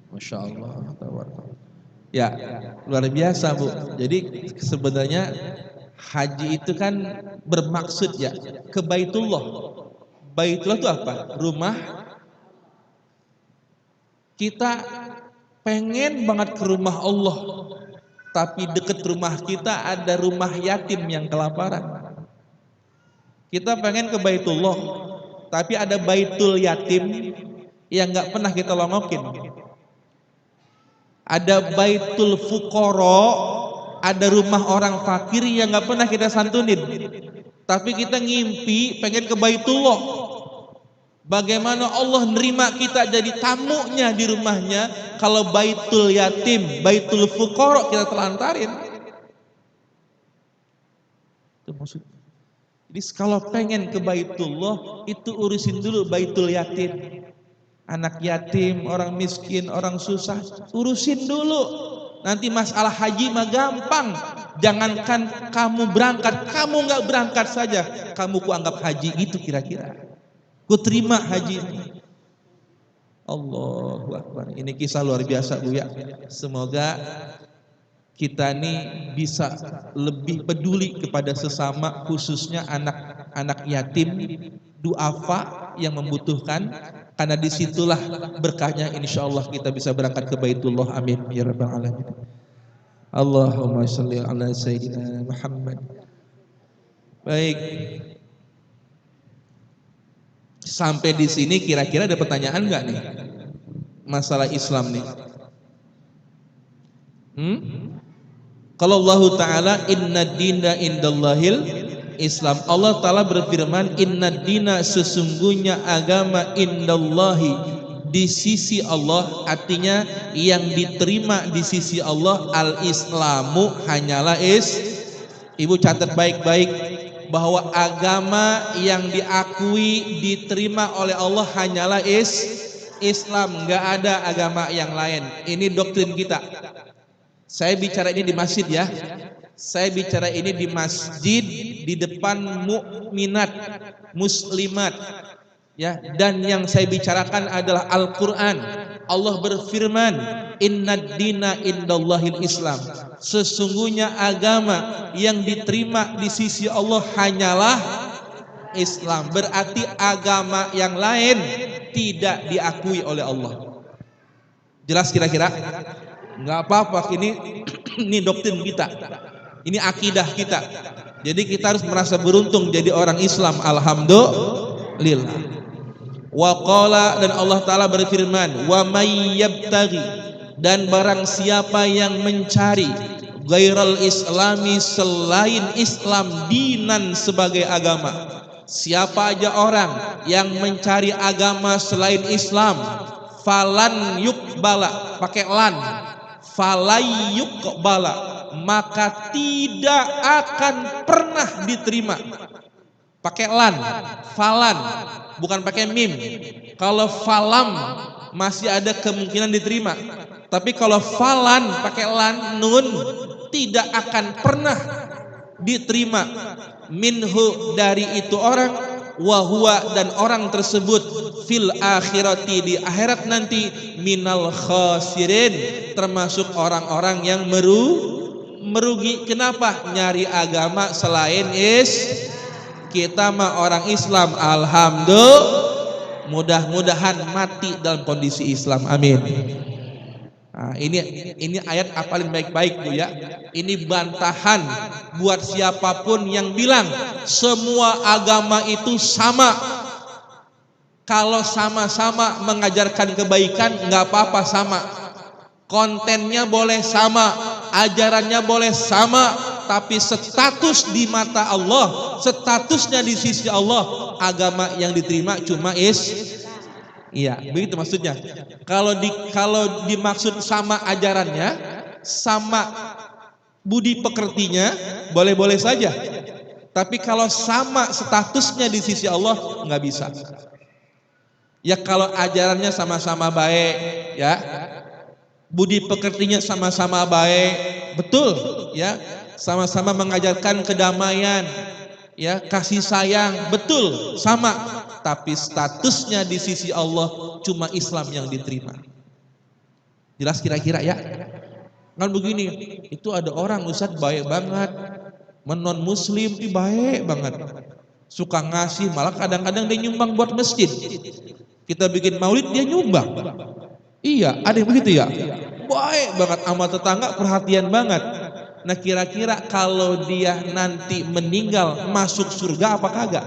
Masya Allah. Ya, luar biasa Bu. Jadi sebenarnya haji itu kan bermaksud ya ke Baitullah. Baitullah itu apa? Rumah. Kita pengen banget ke rumah Allah, tapi dekat rumah kita ada rumah yatim yang kelaparan. Kita pengen ke Baitullah, tapi ada Baitul Yatim yang nggak pernah kita longokin. Ada Baitul Fuqara, ada rumah orang fakir yang nggak pernah kita santunin. Tapi kita ngimpi pengen ke Baitullah. Bagaimana Allah nerima kita jadi tamunya di rumahnya, kalau Baitul Yatim, Baitul Fuqara kita telantarin. Itu maksudnya. Jadi kalau pengen ke Baitullah, itu urusin dulu Baitul Yatim. Anak yatim, orang miskin, orang susah, urusin dulu. Nanti masalah haji mah gampang. Jangankan kamu berangkat, kamu nggak berangkat saja, kamu kuanggap haji gitu kira-kira. Ku terima haji. Allahu Akbar. Ini kisah luar biasa Bu ya. Semoga kita nih bisa lebih peduli kepada sesama, khususnya anak-anak yatim, duafa yang membutuhkan, karena disitulah berkahnya insyaallah kita bisa berangkat ke Baitullah. Amin ya rabbal alamin. Allahumma sholli ala sayyidina Muhammad. Baik. Sampai di sini kira-kira ada pertanyaan nggak nih? Masalah Islam nih. Kalau Allah Ta'ala inna dina indallahil Islam, Allah Ta'ala berfirman inna dina, sesungguhnya agama indallahi, di sisi Allah, artinya yang diterima di sisi Allah, al-islamu hanyalah Ibu catat baik-baik bahwa agama yang diakui diterima oleh Allah hanyalah Islam, nggak ada agama yang lain. Ini doktrin kita. Saya bicara ini di masjid ya. Saya bicara ini di masjid di depan mukminat, muslimat. Ya, dan yang saya bicarakan adalah Al-Qur'an. Allah berfirman, "Innad dina indallahil Islam." Sesungguhnya agama yang diterima di sisi Allah hanyalah Islam. Berarti agama yang lain tidak diakui oleh Allah. Jelas kira-kira? Enggak apa-apa, ini doktrin kita. Ini akidah kita. Jadi kita harus merasa beruntung jadi orang Islam. Alhamdulillah. Wa qala, dan Allah Ta'ala berfirman, wa may yabtaghi, dan barang siapa yang mencari ghairal islami, selain Islam, dinan, sebagai agama. Siapa aja orang yang mencari agama selain Islam, falan yukbala, pakai lan, falay yukbala, maka tidak akan pernah diterima. Pakai lan, falan, bukan pakai mim. Kalau falam masih ada kemungkinan diterima, tapi kalau falan pakai lan, nun, tidak akan pernah diterima. Minhu, dari itu orang, wahwa, dan orang tersebut, fil akhirati, di akhirat nanti, minal khasirin, termasuk orang-orang yang merugi. Kenapa? Nyari agama selain kita mah orang Islam, alhamdulillah. Mudah-mudahan mati dalam kondisi Islam. Amin. Nah, ini ayat apalin baik-baik Bu ya. Ini bantahan buat siapapun yang bilang semua agama itu sama. Kalau sama-sama mengajarkan kebaikan nggak apa-apa sama. Kontennya boleh sama, ajarannya boleh sama, tapi status di mata Allah, statusnya di sisi Allah, agama yang diterima cuma iya, begitu maksudnya. Kalau dimaksud sama ajarannya, sama budi pekertinya, boleh-boleh saja. Tapi kalau sama statusnya di sisi Allah, nggak bisa. Ya kalau ajarannya sama-sama baik, ya, budi pekertinya sama-sama baik, betul, ya, sama-sama mengajarkan kedamaian, ya, kasih sayang, betul, sama. Tapi statusnya di sisi Allah cuma Islam yang diterima. Jelas kira-kira ya? Kan begini, itu ada orang Ustadz baik banget, non muslim baik banget, suka ngasih, malah kadang-kadang dia nyumbang buat masjid. Kita bikin maulid dia nyumbang. Iya, ada yang begitu ya? Baik banget sama tetangga, perhatian banget. Nah kira-kira kalau dia nanti meninggal masuk surga apa kagak?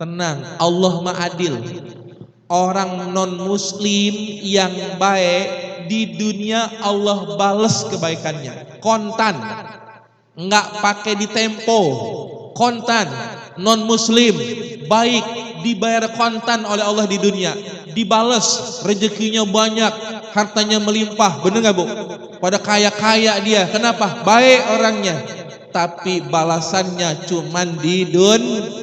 Tenang, Allah ma'adil. Orang non muslim yang baik di dunia Allah balas kebaikannya kontan, nggak pakai ditempo, kontan. Non muslim baik dibayar kontan oleh Allah di dunia, dibalas, rezekinya banyak, hartanya melimpah, bener nggak Bu? Pada kaya-kaya dia, kenapa? Baik orangnya, tapi balasannya cuman di dunia.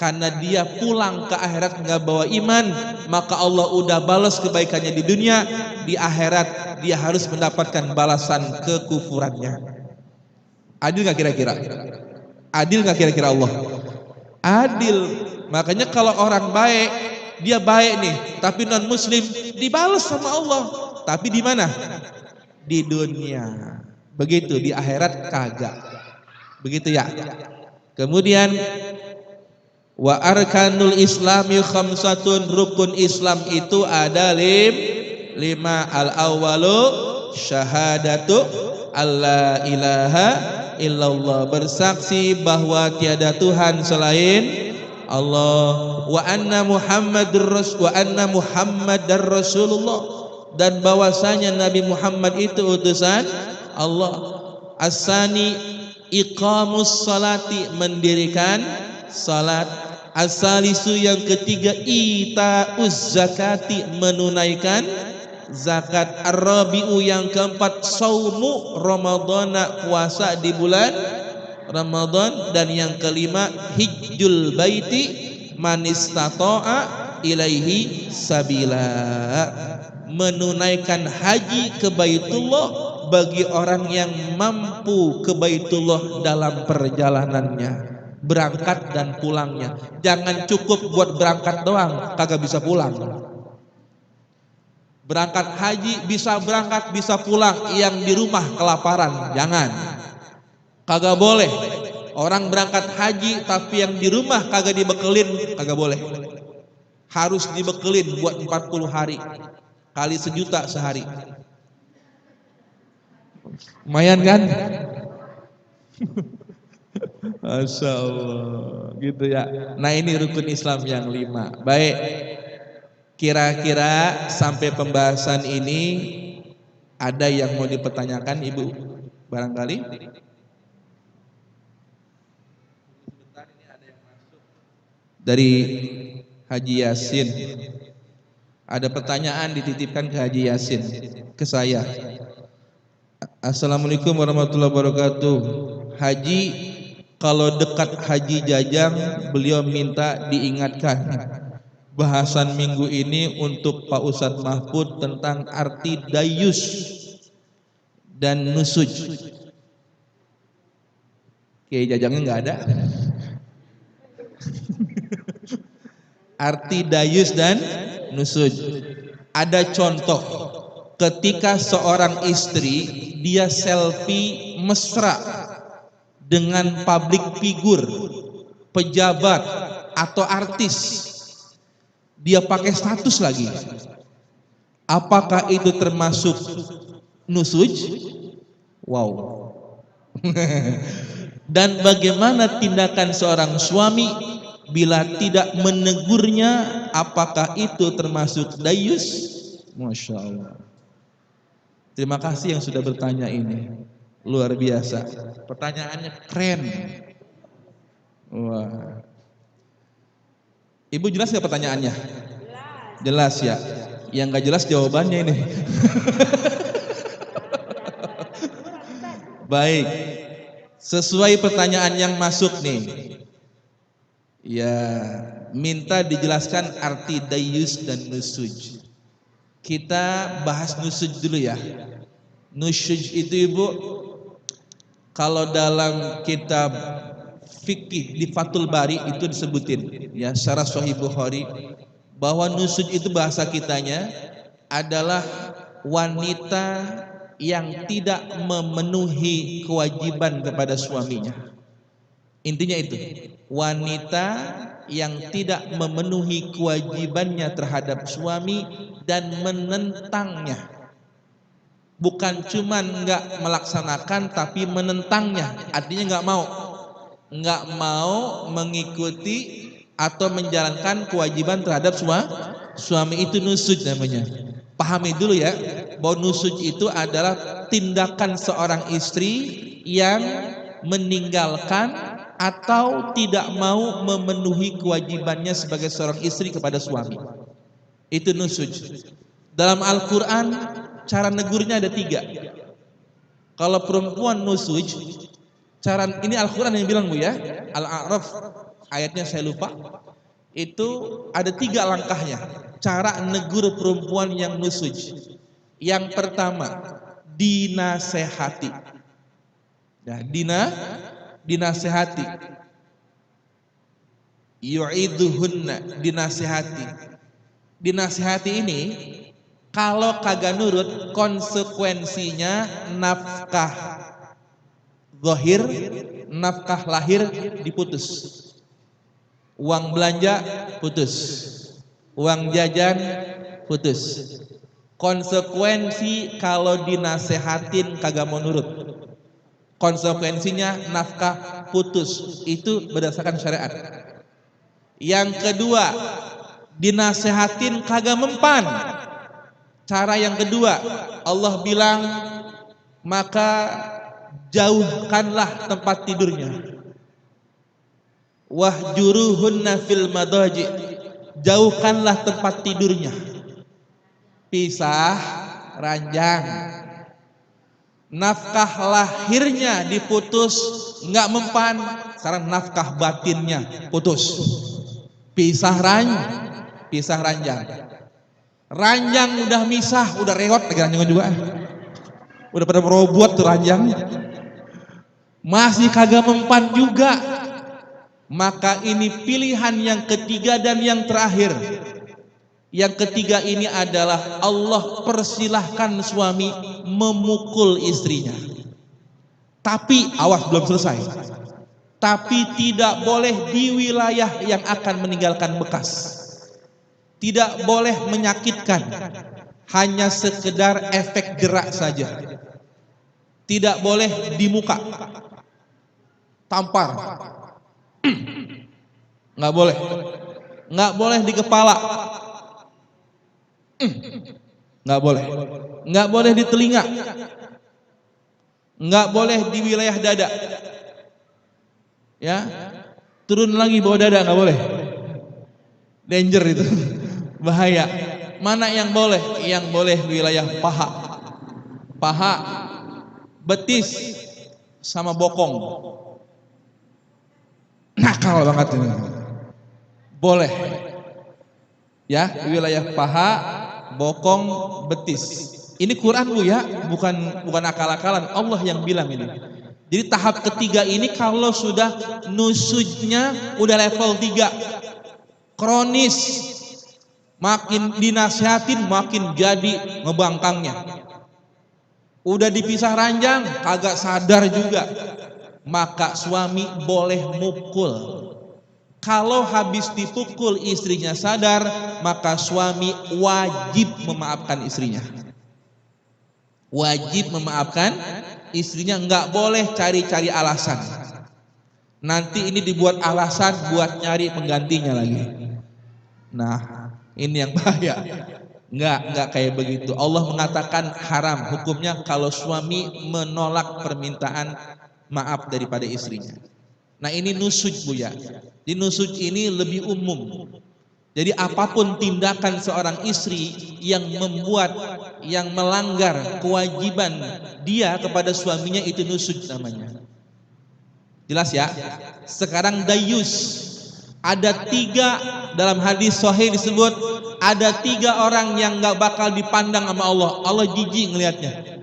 Karena dia pulang ke akhirat nggak bawa iman, maka Allah udah balas kebaikannya di dunia, di akhirat dia harus mendapatkan balasan kekufurannya. Adil nggak kira-kira? Adil nggak kira-kira Allah? Adil. Makanya kalau orang baik, dia baik nih, tapi non muslim dibalas sama Allah. Tapi di mana? Di dunia. Begitu, di akhirat kagak. Begitu ya. Kemudian wa arkanul islami khamsatun, rukun Islam itu ada lima. Al awalu syahadatu alla ilaha illallah, bersaksi bahwa tiada Tuhan selain Allah, wa anna Muhammadar Rasulullah, dan bahwasanya Nabi Muhammad itu utusan Allah. As-sani iqamus salati, mendirikan salat. As-salisu, yang ketiga, itauz zakati, menunaikan zakat. Ar-rabi'u, yang keempat, saumu ramadhana, puasa di bulan Ramadan. Dan yang kelima, hijjul baiti man istata'a ilaihi sabila, menunaikan haji ke Baitullah bagi orang yang mampu ke Baitullah dalam perjalanannya, berangkat dan pulangnya. Jangan cukup buat berangkat doang, kagak bisa pulang. Berangkat haji bisa berangkat bisa pulang, yang di rumah kelaparan jangan, kagak boleh. Orang berangkat haji tapi yang di rumah kagak dibekelin, kagak boleh. Harus dibekelin buat 40 hari, kali 1 juta sehari. Lumayan kan? Masya Allah, gitu ya. Nah ini rukun Islam yang 5. Baik, kira-kira sampai pembahasan ini ada yang mau dipertanyakan Ibu? Barangkali? Dari Haji Yasin, ada pertanyaan dititipkan ke Haji Yasin, ke saya. Assalamualaikum warahmatullahi wabarakatuh. Haji, kalau dekat Haji Jajang, beliau minta diingatkan bahasan minggu ini untuk Pak Ustadz Mahfud tentang arti dayus dan nusuj. Kiai Jajangnya nggak ada. Arti dayus dan nusuj. Ada contoh ketika seorang istri dia selfie mesra dengan public figure, pejabat, atau artis, dia pakai status lagi, apakah itu termasuk nusuj? Wow. Dan bagaimana tindakan seorang suami bila tidak menegurnya, apakah itu termasuk dayus? Masya Allah. Terima kasih yang sudah bertanya ini, luar biasa. Pertanyaannya keren. Wah. Ibu jelas nggak pertanyaannya? Jelas ya. Yang nggak jelas jawabannya ini. Baik. Sesuai pertanyaan yang masuk nih. Ya, minta dijelaskan arti dayus dan nusuj. Kita bahas nusuj dulu ya. Nusuj itu Ibu, kalau dalam kitab fikih di Fathul Bari itu disebutin ya, secara Sahih Bukhari, bahwa nusuj itu bahasa kitanya adalah wanita yang tidak memenuhi kewajiban kepada suaminya. Intinya itu, wanita yang tidak memenuhi kewajibannya terhadap suami dan menentangnya. Bukan cuman nggak melaksanakan, tapi menentangnya. Artinya nggak mau mengikuti atau menjalankan kewajiban terhadap suami. Itu nusuj namanya. Pahami dulu ya, bahwa nusuj itu adalah tindakan seorang istri yang meninggalkan atau tidak mau memenuhi kewajibannya sebagai seorang istri kepada suami. Itu nusuj. Dalam Al-Quran cara negurnya ada 3. Kalau perempuan nusuj, cara ini Al-Quran yang bilang Bu ya, Al-A'raf ayatnya saya lupa, itu ada 3 langkahnya cara negur perempuan yang nusuj. Yang pertama, dinasehati ya, dinasehati, yu'iduhunna, dinasehati ini kalau kagak nurut, konsekuensinya nafkah zahir, nafkah lahir diputus, uang belanja putus, uang jajan putus. Konsekuensi kalau dinasehatin kagak mau nurut, konsekuensinya nafkah putus. Itu berdasarkan syariat. Yang kedua, dinasehatin kagak mempan. Cara yang kedua, Allah bilang, maka jauhkanlah tempat tidurnya. Wahjuruhunna fil madaji, jauhkanlah tempat tidurnya. Pisah ranjang. Nafkah lahirnya diputus, nggak mempan. Sekarang nafkah batinnya putus. Pisah ranjang. Ranjang udah misah, udah reot ranjang juga. Udah pada merobot tuh ranjangnya. Masih kagak mempan juga. Maka ini pilihan yang ketiga dan yang terakhir. Yang ketiga ini adalah Allah persilahkan suami memukul istrinya. Tapi awas, belum selesai. Tapi tidak boleh di wilayah yang akan meninggalkan bekas. Tidak boleh menyakitkan, hanya sekedar efek jerak saja. Tidak boleh di muka, tampar, nggak boleh. Nggak boleh di kepala, nggak boleh. Nggak boleh di telinga, nggak boleh di wilayah dada. Ya, turun lagi bawah dada nggak boleh. Danger itu. Bahaya. Mana yang boleh? Yang boleh wilayah paha, betis, sama bokong. Nakal banget ini. Boleh. Ya, wilayah paha, bokong, betis. Ini Quran Bu ya, bukan akal-akalan. Allah yang bilang ini. Jadi tahap ketiga ini kalau sudah nusujnya udah level 3, kronis, makin dinasihatin makin jadi ngebangkangnya. Udah dipisah ranjang kagak sadar juga, maka suami boleh mukul. Kalau habis dipukul istrinya sadar, maka suami wajib memaafkan istrinya. Wajib memaafkan istrinya, nggak boleh cari-cari alasan. Nanti ini dibuat alasan buat nyari penggantinya lagi. Nah, ini yang bahaya. Enggak kayak begitu. Allah mengatakan haram hukumnya kalau suami menolak permintaan maaf daripada istrinya. Nah, ini nusuj, Bu ya. Di nusuj ini lebih umum. Jadi apapun tindakan seorang istri yang membuat, yang melanggar kewajiban dia kepada suaminya, itu nusuj namanya. Jelas ya? Sekarang dayus. Ada 3 dalam hadis sahih disebut, ada 3 orang yang gak bakal dipandang sama Allah. Allah jijik ngelihatnya.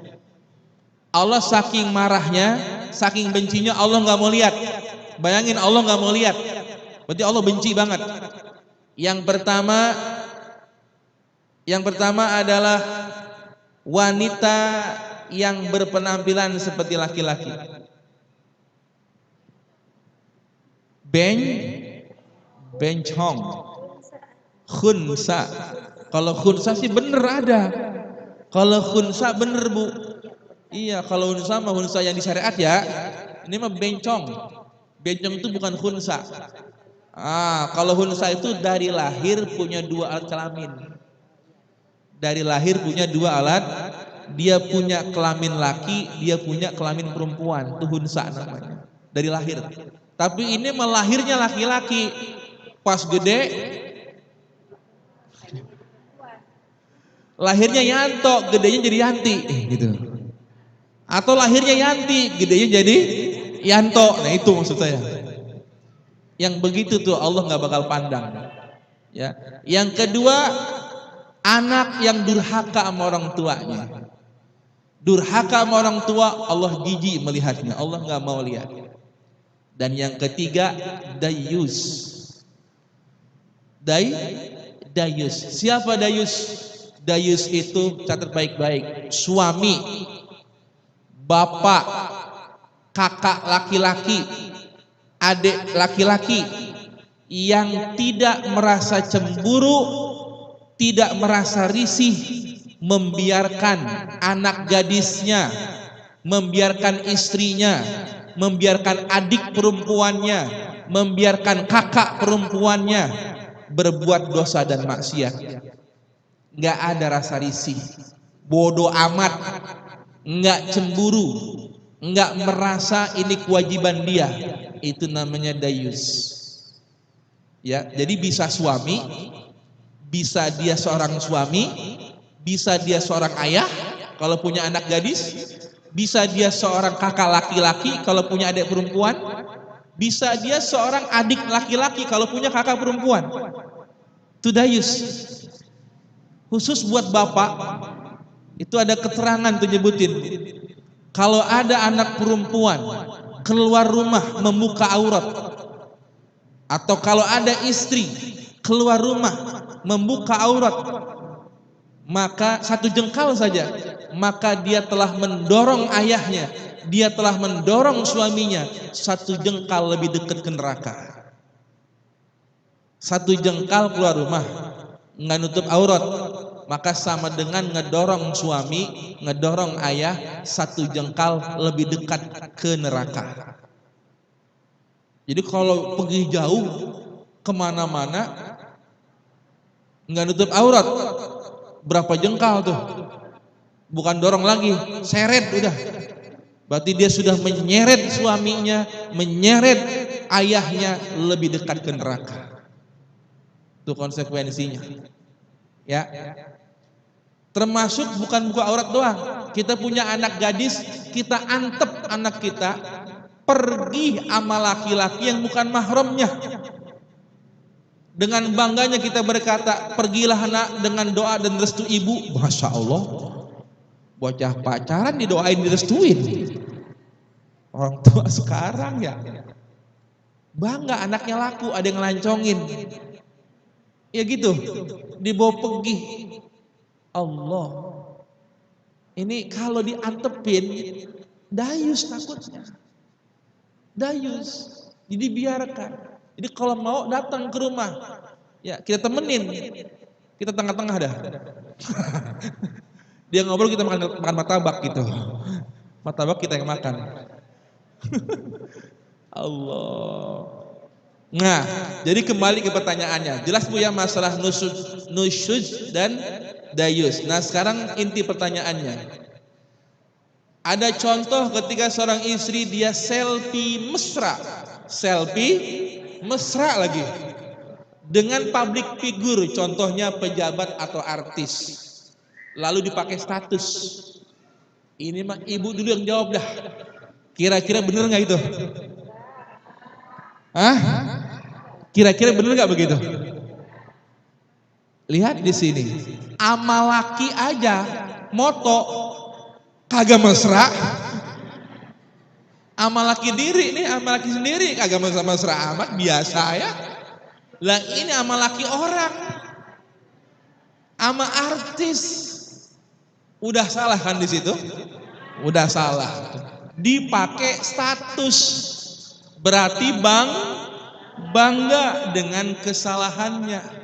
Allah saking marahnya, saking bencinya, Allah gak mau lihat. Bayangin, Allah gak mau lihat. Berarti Allah benci banget. Yang pertama adalah wanita yang berpenampilan seperti laki-laki. Bencong, khunsa. Kalau khunsa sih bener ada. Kalau khunsa bener, Bu. Iya, kalau khunsa mah khunsa yang di syariat ya. Ini mah bencong. Bencong itu bukan khunsa. Kalau khunsa itu dari lahir punya 2 alat kelamin. Dari lahir punya 2 alat. Dia punya kelamin laki, dia punya kelamin perempuan. Itu khunsa namanya. Dari lahir. Tapi ini melahirnya laki-laki. Pas gede lahirnya Yanto, gedenya jadi Yanti, gitu. Atau lahirnya Yanti, gedenya jadi Yanto. Nah, itu maksud saya. Yang begitu tuh Allah nggak bakal pandang. Ya. Yang kedua, anak yang durhaka sama orang tuanya. Durhaka sama orang tua, Allah jijik melihatnya. Allah nggak mau lihat. Dan yang ketiga, dayus. Dayus. Siapa dayus? Dayus itu, catat baik-baik, suami, bapak, kakak laki-laki, adik laki-laki yang tidak merasa cemburu, tidak merasa risih, membiarkan anak gadisnya, membiarkan istrinya, membiarkan adik perempuannya, membiarkan kakak perempuannya berbuat dosa dan maksiat. Nggak ada rasa risih, bodoh amat, nggak cemburu, nggak merasa ini kewajiban dia. Itu namanya dayus. Ya, jadi bisa suami, bisa dia seorang suami, bisa dia seorang ayah kalau punya anak gadis, bisa dia seorang kakak laki-laki kalau punya adik perempuan, bisa dia seorang adik laki-laki kalau punya kakak perempuan. Itu dayus. Khusus buat bapak, itu ada keterangan tuh nyebutin. Kalau ada anak perempuan keluar rumah membuka aurat, atau kalau ada istri keluar rumah membuka aurat, maka 1 jengkal saja, maka dia telah mendorong ayahnya, dia telah mendorong suaminya 1 jengkal lebih dekat ke neraka. 1 jengkal keluar rumah nggak nutup aurat, maka sama dengan ngedorong suami, ngedorong ayah 1 jengkal lebih dekat ke neraka. Jadi kalau pergi jauh kemana-mana nggak nutup aurat, berapa jengkal tuh? Bukan dorong lagi, seret udah. Berarti dia sudah menyeret suaminya, menyeret ayahnya lebih dekat ke neraka. Itu konsekuensinya. Ya. Termasuk bukan buka aurat doang. Kita punya anak gadis, kita antep anak kita pergi sama laki-laki yang bukan mahramnya. Dengan bangganya kita berkata, pergilah nak dengan doa dan restu ibu. Masya Allah, bocah pacaran didoain direstuin. Orang tua sekarang ya bangga anaknya laku, ada yang ngelancongin. Ya gitu, dibawa pergi. Allah, ini kalau diantepin dayus takutnya. Dayus, jadi biarkan. Jadi kalau mau datang ke rumah, ya kita temenin, kita tengah-tengah dah. Dia ngobrol kita makan martabak gitu. Martabak kita yang makan. Allah. Nah, jadi kembali ke pertanyaannya. Jelas Bu ya masalah nusyuz dan dayus. Nah, sekarang inti pertanyaannya. Ada contoh ketika seorang istri dia selfie mesra. Selfie mesra lagi. Dengan public figure, contohnya pejabat atau artis. Lalu dipakai status. Ini mah ibu dulu yang jawab dah. Kira-kira bener nggak itu? Hah? Kira-kira bener nggak begitu? Lihat di sini, ama laki aja moto kagak mesra, ama laki diri nih, ama laki sendiri kagak mesra amat, biasa ya. Lah ini ama laki orang, ama artis, udah salah kan di situ? Udah salah. Dipakai status, berarti bangga dengan kesalahannya.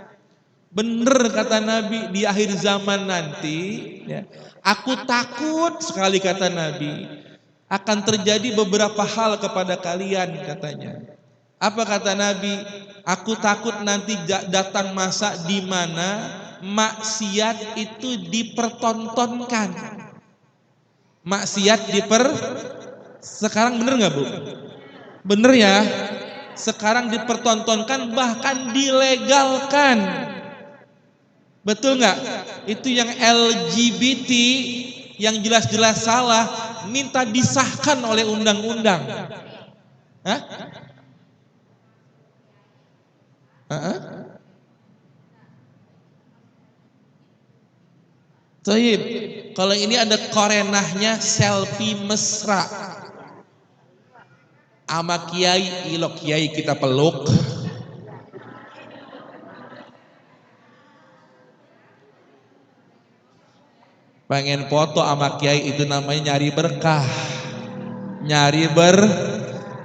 Bener kata Nabi, di akhir zaman nanti ya, aku takut sekali kata Nabi akan terjadi beberapa hal kepada kalian katanya. Apa kata Nabi? Aku takut nanti datang masa di mana maksiat itu dipertontonkan. Maksiat sekarang bener nggak Bu? Bener ya. Sekarang dipertontonkan bahkan dilegalkan. Betul nggak? Itu yang LGBT yang jelas-jelas salah minta disahkan oleh undang-undang. Hah? Taib. Kalau ini ada korenahnya selfie mesra. Ama kiai, ilok kiai kita peluk. Pengen foto sama kiai itu namanya nyari berkah.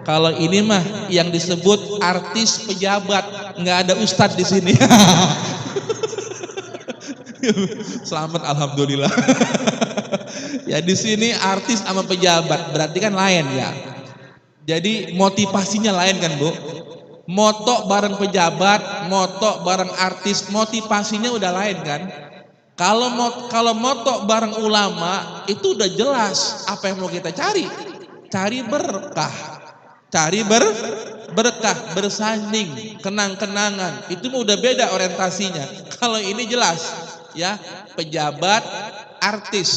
Kalau ini mah yang disebut artis pejabat, nggak ada ustadz di sini. Selamat alhamdulillah. Ya di sini artis sama pejabat, berarti kan lain ya. Jadi motivasinya lain kan Bu. Moto bareng pejabat, moto bareng artis, motivasinya udah lain kan. Kalau moto bareng ulama itu udah jelas apa yang mau kita cari. Cari berkah. Cari berkah, bersanding, kenang-kenangan. Itu udah beda orientasinya. Kalau ini jelas ya, pejabat, artis.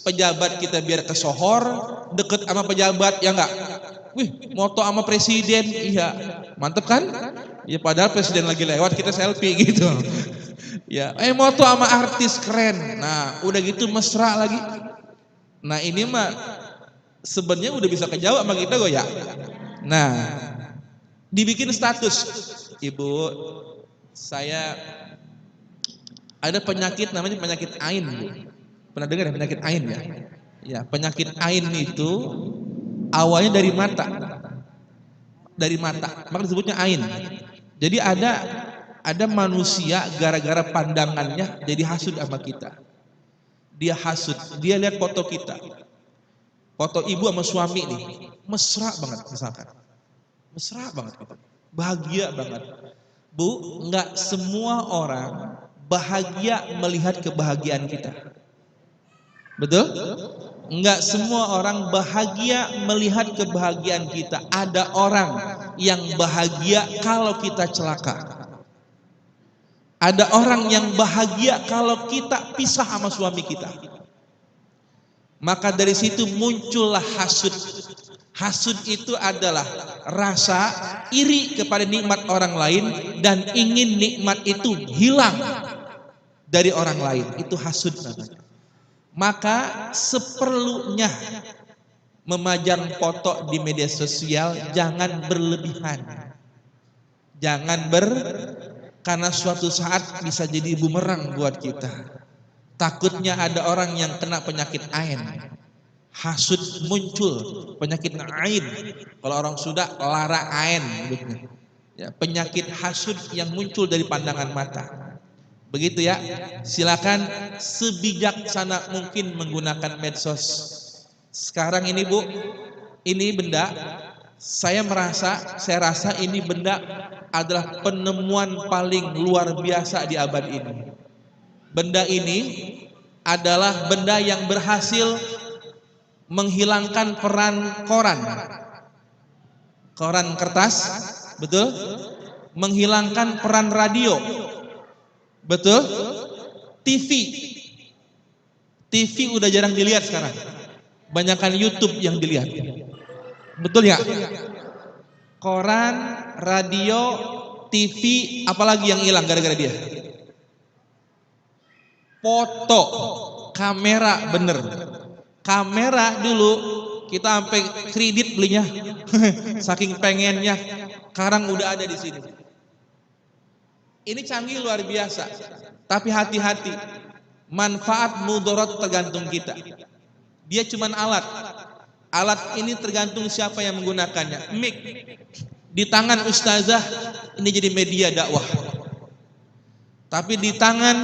Pejabat kita biar kesohor, deket sama pejabat ya enggak? Wih, moto sama presiden, iya. Mantep kan? Ya padahal presiden lagi lewat kita selfie gitu. Ya, moto sama artis keren. Nah, udah gitu mesra lagi. Nah, ini mah sebenarnya udah bisa kejawab sama kita ya. Nah, dibikin status. Ibu, saya ada penyakit namanya penyakit ain, Bu. Pernah dengar ya penyakit ain ya? Ya, penyakit ain itu awalnya dari mata. Dari mata, maka disebutnya ain. Jadi ada manusia gara-gara pandangannya jadi hasud sama kita. Dia hasud, dia lihat foto kita. Foto ibu sama suami nih, mesra banget misalkan. Mesra banget gitu. Bahagia banget. Bu, enggak semua orang bahagia melihat kebahagiaan kita. Betul? Enggak semua orang bahagia melihat kebahagiaan kita. Ada orang yang bahagia kalau kita celaka. Ada orang yang bahagia kalau kita pisah sama suami kita. Maka dari situ muncullah hasud. Hasud itu adalah rasa iri kepada nikmat orang lain dan ingin nikmat itu hilang dari orang lain. Itu hasud namanya. Maka seperlunya memajang foto di media sosial jangan berlebihan. Karena suatu saat bisa jadi bumerang buat kita. Takutnya ada orang yang kena penyakit ain. Hasud muncul, penyakit ain. Kalau orang sudah lara ain. Ya, penyakit hasud yang muncul dari pandangan mata. Begitu ya. Silakan sebijaksana mungkin menggunakan medsos. Sekarang ini Bu, ini benda saya rasa ini benda adalah penemuan paling luar biasa di abad ini. Benda ini adalah benda yang berhasil menghilangkan peran koran kertas, betul? Menghilangkan peran radio, betul? TV udah jarang dilihat sekarang, banyakan YouTube yang dilihat, betul ya? Koran, radio, TV, apalagi yang hilang gara-gara dia? Foto, kamera, bener. Kamera dulu kita sampai kredit belinya, saking pengennya. Sekarang udah ada di sini. Ini canggih luar biasa. Tapi hati-hati, manfaat mudarat tergantung kita. Dia cuman alat. Alat ini tergantung siapa yang menggunakannya. Mic di tangan ustazah ini jadi media dakwah. Tapi di tangan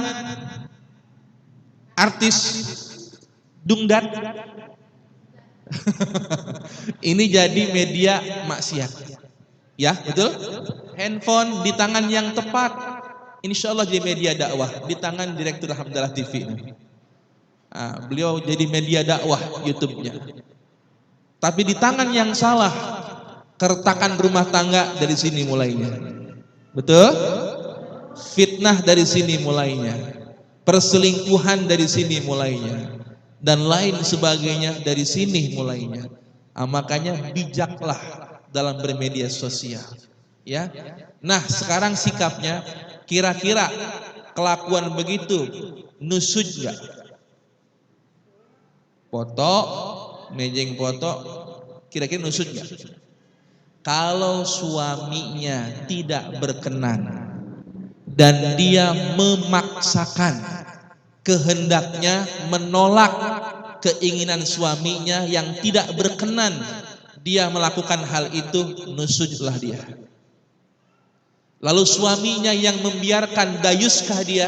artis dungdat ini jadi media maksiat. Ya, betul? Handphone di tangan yang tepat, insya Allah jadi media dakwah. Di tangan Direktur Hamdalah TV. Nah, beliau jadi media dakwah YouTube-nya. Tapi di tangan yang salah, keretakan rumah tangga dari sini mulainya. Betul? Fitnah dari sini mulainya. Perselingkuhan dari sini mulainya. Dan lain sebagainya dari sini mulainya. Makanya bijaklah dalam bermedia sosial. Ya. Nah, sekarang sikapnya kira-kira kelakuan begitu nusud enggak? Foto, mejeng foto, kira-kira nusud enggak? Kalau suaminya tidak berkenan dan dia memaksakan kehendaknya, menolak keinginan suaminya yang tidak berkenan, dia melakukan hal itu, nusudlah dia. Lalu suaminya yang membiarkan, dayuskah dia?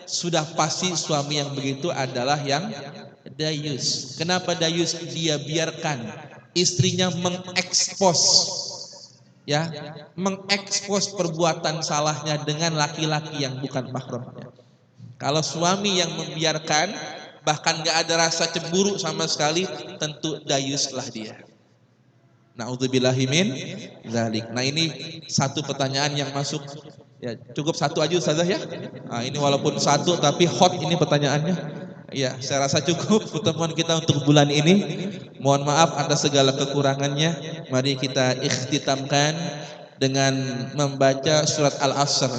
Sudah pasti suami yang begitu adalah yang dayus. Kenapa dayus? Dia biarkan istrinya mengekspos, ya, mengekspos perbuatan salahnya dengan laki-laki yang bukan mahramnya. Kalau suami yang membiarkan, bahkan gak ada rasa cemburu sama sekali, tentu dayuslah dia. Na'udzubillahi min dzalik. Nah, ini satu pertanyaan yang masuk. Ya, cukup satu aja Ustazah ya. Nah, ini walaupun satu tapi hot ini pertanyaannya. Ya, saya rasa cukup pertemuan kita untuk bulan ini. Mohon maaf atas segala kekurangannya. Mari kita ikhtitamkan dengan membaca surat Al-Asr.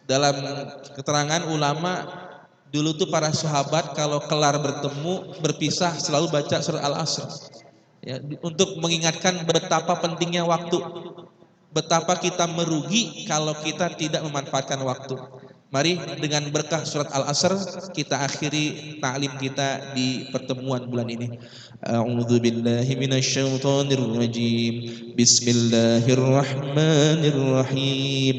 Dalam keterangan ulama, dulu tuh para sahabat kalau kelar bertemu berpisah selalu baca surat Al-Asr. Ya, untuk mengingatkan betapa pentingnya waktu, betapa kita merugi kalau kita tidak memanfaatkan waktu. Mari dengan berkah surat Al-Asr kita akhiri ta'lim kita di pertemuan bulan ini. A'udzu billahi minasyaitonir rajim. Bismillahirrahmanirrahim.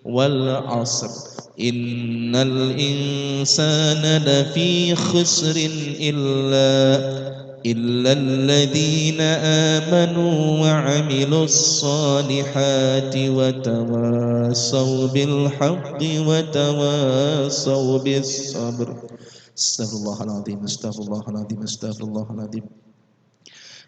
Wal 'asr. Innal insana lafi khusrin إلا الذين آمنوا وعملوا الصالحات وتواصوا بالحق وتواصوا بالصبر. استغفر الله العظيم استغفر الله العظيم استغفر الله العظيم.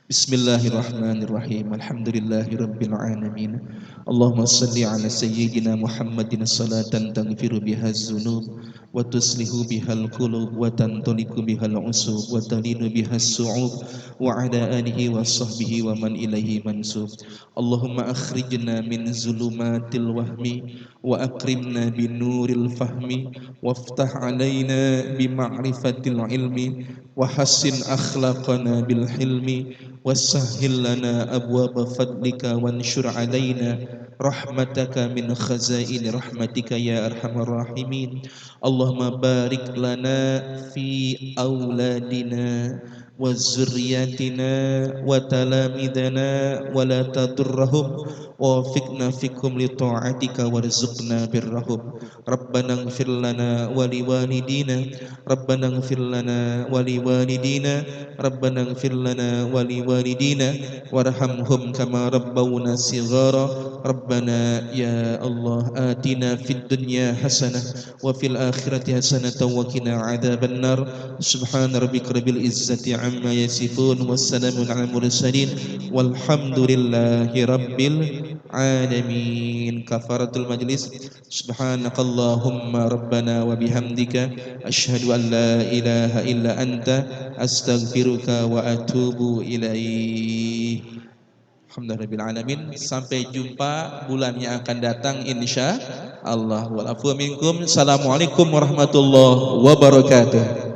Bismillahirrahmanirrahim. Alhamdulillahirabbil alamin. Allahumma shalli ala sayyidina Muhammadin salatan taghfiru biha dzunub wa tuslihu bihal qulub wa tantaliqu bihal usub wa talinu bihas su'ub wa ala alihi wa sahbihi wa man ilaihi mansub. Allahumma akhrijna min zulumatil wahmi wa akrimna binuril fahmi waftah alaina bima'rifatil ilmi wa hassin akhlaqana bil hilmi wasahhil lana abwaba fadlika wanshur alaina rahmataka min khazain rahmatika ya arhamar rahimin. Allahumma barik lana fi auladina wa zurriyatina wa talamidana wa la tadurrahum wafiqna fikum li ta'atika warzuqna birrahum. Rabbana ighfir lana wa liwalidina, Rabbana ighfir lana wa liwalidina, Rabbana ighfir lana wa liwalidina warhamhum kama rabbawna shighara. Rabbana ya Allah atina fid dunya hasanah wa fil akhirati hasanah wa qina adzabannar. Subhana rabbika rabbil izzati amma yasifun wassalamun alal mursalin walhamdulillahi rabbil alamin. Kafaratul majlis. Subhanakallahumma rabbana wa bihamdika asyhadu an la ilaha illa anta astaghfiruka wa atubu ilaih. Alhamdulillahirabbil alamin. Sampai jumpa bulan yang akan datang insya Allah. Wal afwa minkum. Assalamualaikum warahmatullahi wabarakatuh.